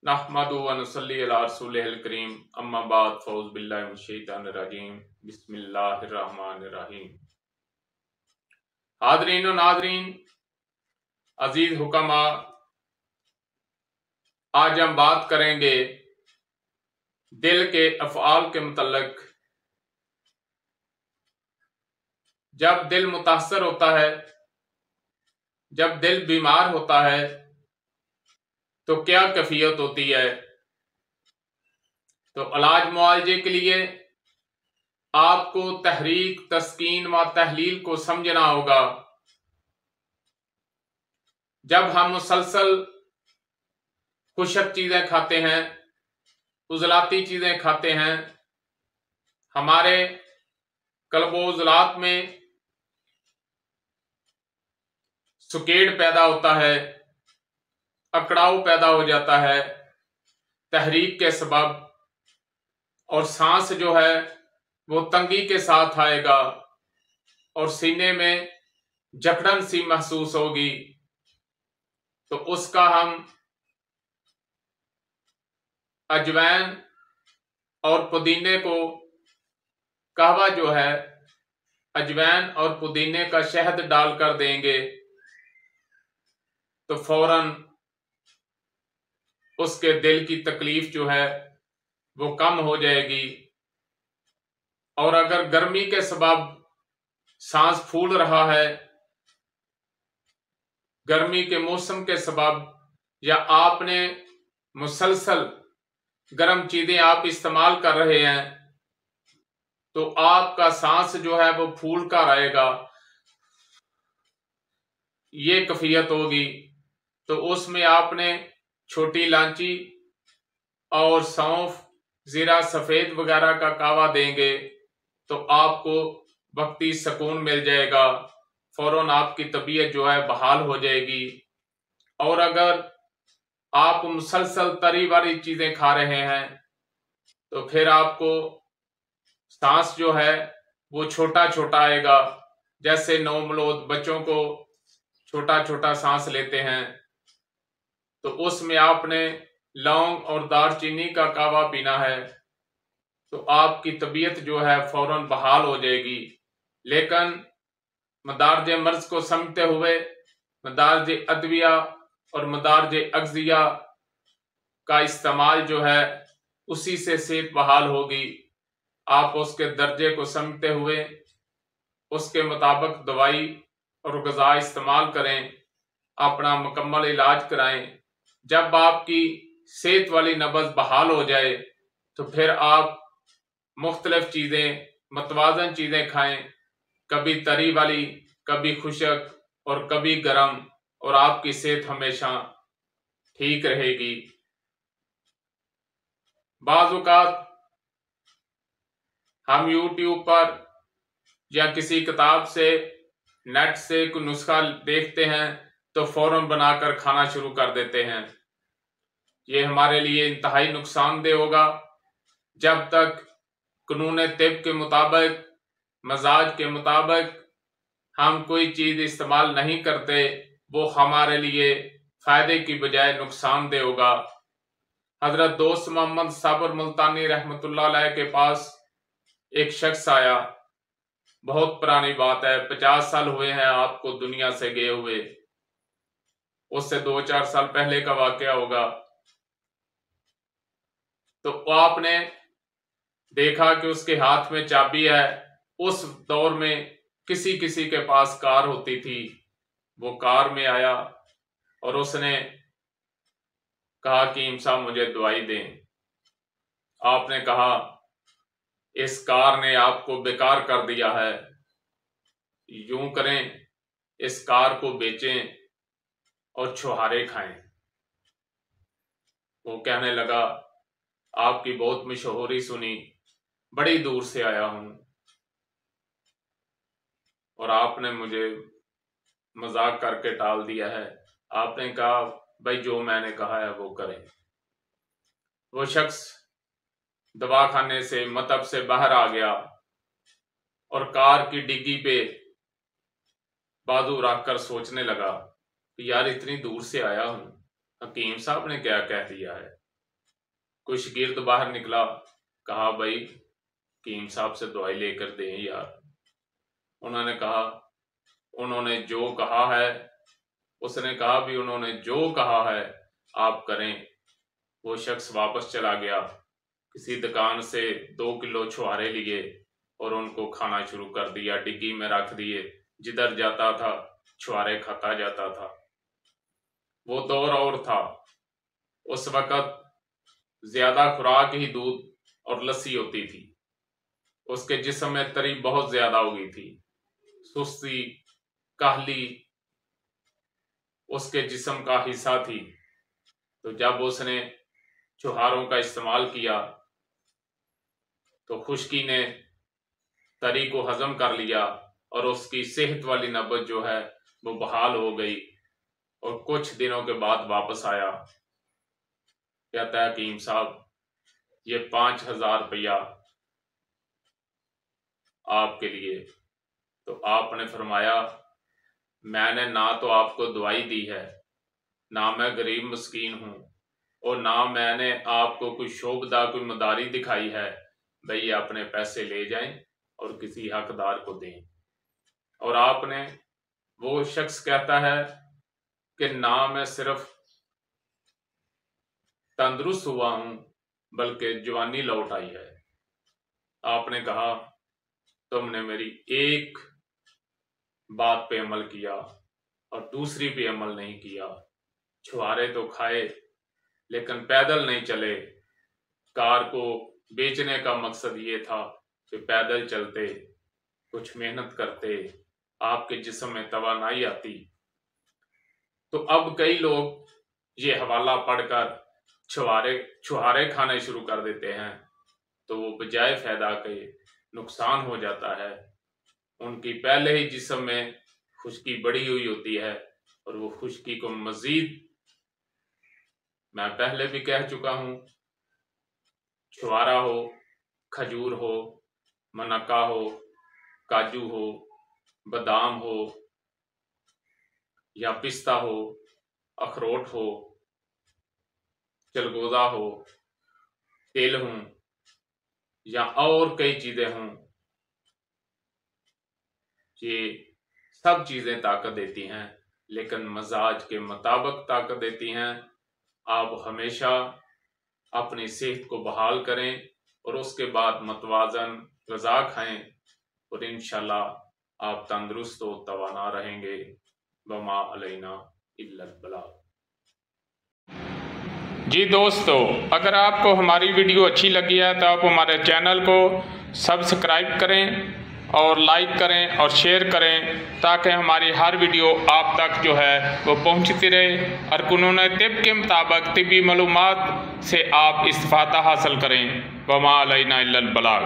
नहमदु व नुसल्ली अला रसूलिहिल करीम अम्मा बाद फौज बिल्लाहि मिनश शैतानिर रजीम बिस्मिल्लाहिर रहमानिर रहीम। हाज़रीन व नाज़रीन, अजीज हुक्मा, आज हम बात करेंगे दिल के अफ़आल के मुतल्लिक। जब दिल मुतासर होता है, जब दिल बीमार होता है तो क्या कैफियत होती है। तो इलाज मुआवजे के लिए आपको तहरीक, तस्कीन व तहलील को समझना होगा। जब हम मुसलसल खुशक चीजें खाते हैं, उजलाती चीजें खाते हैं, हमारे कल्बो-उज़लात में सुकेड़ पैदा होता है, अकड़ाव पैदा हो जाता है तहरीक के सबब, और सांस जो है वो तंगी के साथ आएगा और सीने में जकड़न सी महसूस होगी। तो उसका हम अजवैन और पुदीने को, कहवा जो है अजवैन और पुदीने का शहद डालकर देंगे तो फौरन उसके दिल की तकलीफ जो है वो कम हो जाएगी। और अगर गर्मी के सबब सांस फूल रहा है, गर्मी के मौसम के सबब, या आपने मुसलसल गर्म चीजें आप इस्तेमाल कर रहे हैं, तो आपका सांस जो है वो फूल कर आएगा, ये कैफियत होगी। तो उसमें आपने छोटी इलायची और सौंफ, जीरा सफेद वगैरह का कावा देंगे तो आपको वक्ती सुकून मिल जाएगा, फौरन आपकी तबीयत जो है बहाल हो जाएगी। और अगर आप मुसलसल तरी वाली चीजें खा रहे हैं तो फिर आपको सांस जो है वो छोटा छोटा आएगा, जैसे नवमौलूद बच्चों को छोटा छोटा सांस लेते हैं। तो उसमें आपने लौंग और दालचीनी का कावा पीना है तो आपकी तबीयत जो है फौरन बहाल हो जाएगी। लेकिन मदारज मर्ज को समझते हुए मदारज अदविया और मदारज अग़ज़िया का इस्तेमाल जो है उसी से सेहत बहाल होगी। आप उसके दर्जे को समझते हुए उसके मुताबिक दवाई और ग़िज़ा इस्तेमाल करें, अपना मुकम्मल इलाज कराएं। जब आपकी सेहत वाली नब्ज़ बहाल हो जाए तो फिर आप मुख्तलिफ चीज़ें, मतवाज़न चीज़ें खाएं, कभी तरी वाली, कभी खुशक और कभी गर्म, और आपकी सेहत हमेशा ठीक रहेगी। बाज़ औक़ात हम यूट्यूब पर या किसी किताब से, नेट से कोई नुस्खा देखते हैं तो फौरन बनाकर खाना शुरू कर देते हैं। ये हमारे लिए इंतहाई नुकसानदेह होगा। जब तक कानून तिब के मुताबिक, मजाज के मुताबिक हम कोई चीज इस्तेमाल नहीं करते, वो हमारे लिए फायदे की बजाय नुकसानदेह होगा। हजरत दोस्त मोहम्मद साबिर मुल्तानी रहमतुल्लाह अलैह के पास एक शख्स आया, बहुत पुरानी बात है, 50 साल हुए हैं आपको दुनिया से गए हुए, उससे 2-4 साल पहले का वाकया होगा। तो आपने देखा कि उसके हाथ में चाबी है। उस दौर में किसी किसी के पास कार होती थी। वो कार में आया और उसने कहा कि इमाम साहब मुझे दवाई दें। आपने कहा इस कार ने आपको बेकार कर दिया है, यूं करें इस कार को बेचें और छुहारे खाएं। वो कहने लगा आपकी बहुत मशहूरी सुनी, बड़ी दूर से आया हूं और आपने मुझे मजाक करके टाल दिया है। आपने कहा भाई जो मैंने कहा है वो करें। वो शख्स दवाखाने से, मतब से बाहर आ गया और कार की डिग्गी पे बाजू रखकर सोचने लगा कि यार इतनी दूर से आया हूं, हकीम साहब ने क्या कह दिया है, कुछ गिर्द बाहर निकला, कहा भाई कीम साहब से दवाई लेकर दें यार। उन्होंने कहा उन्होंने जो कहा है, उसने कहा भी उन्होंने जो कहा है आप करें। वो शख्स वापस चला गया, किसी दुकान से 2 किलो छुहारे लिए और उनको खाना शुरू कर दिया, डिग्गी में रख दिए। जिधर जाता था छुहारे खाता जाता था। वो दौर और था, उस वक़्त ज्यादा खुराक ही दूध और लस्सी होती थी। उसके जिस्म में तरी बहुत ज्यादा हो गई थी, सुस्ती काहली उसके जिस्म का हिस्सा थी। तो जब उसने छुहारों का इस्तेमाल किया तो खुश्की ने तरी को हजम कर लिया और उसकी सेहत वाली नब्ज जो है वो बहाल हो गई। और कुछ दिनों के बाद वापस आया, कहता है हकीम साहब ये 5,000 रुपया आपके लिए। तो आपने फरमाया मैंने ना तो आपको दवाई दी है, ना मैं गरीब मस्कीन हूं, और ना मैंने आपको कोई शोभदा कोई मदारी दिखाई है भाई अपने पैसे ले जाएं और किसी हकदार को दें। और आपने, वो शख्स कहता है कि ना मैं सिर्फ तंदुरुस्त हुआ हूं बल्कि जवानी लौट आई है। आपने कहा तुमने मेरी एक बात पे अमल किया और दूसरी पे अमल नहीं किया। छुहारे तो खाए लेकिन पैदल नहीं चले। कार को बेचने का मकसद ये था कि पैदल चलते, कुछ मेहनत करते, आपके जिस्म में तवानाई आती। तो अब कई लोग ये हवाला पढ़कर छुहारे खाने शुरू कर देते हैं, तो वो बजाय फायदा के नुकसान हो जाता है। उनकी पहले ही जिस्म में खुश्की बढ़ी हुई होती है और वो खुश्की को मजीद, मैं पहले भी कह चुका हूं, छुहारा हो, खजूर हो, मनक्का हो, काजू हो, बादाम हो या पिस्ता हो, अखरोट हो, चलगोजा हो, तेल हो या और कई चीजें हों, ये सब चीजें ताकत देती हैं, लेकिन मजाज के मुताबिक ताकत देती हैं। आप हमेशा अपनी सेहत को बहाल करें और उसके बाद मतवाजन ग़िज़ा खाएं और इंशाल्लाह आप तंदुरुस्त और तवाना रहेंगे। वमा अलैना इल्लल बलाग। जी दोस्तों, अगर आपको हमारी वीडियो अच्छी लगी है तो आप हमारे चैनल को सब्सक्राइब करें और लाइक करें और शेयर करें, ताकि हमारी हर वीडियो आप तक जो है वो पहुंचती रहे और कानून तिब के मुताबिक तिब्बी मालूमात से आप इस्तिफ़ादा हासिल करें। वमा अलैना इल्लल बलाग।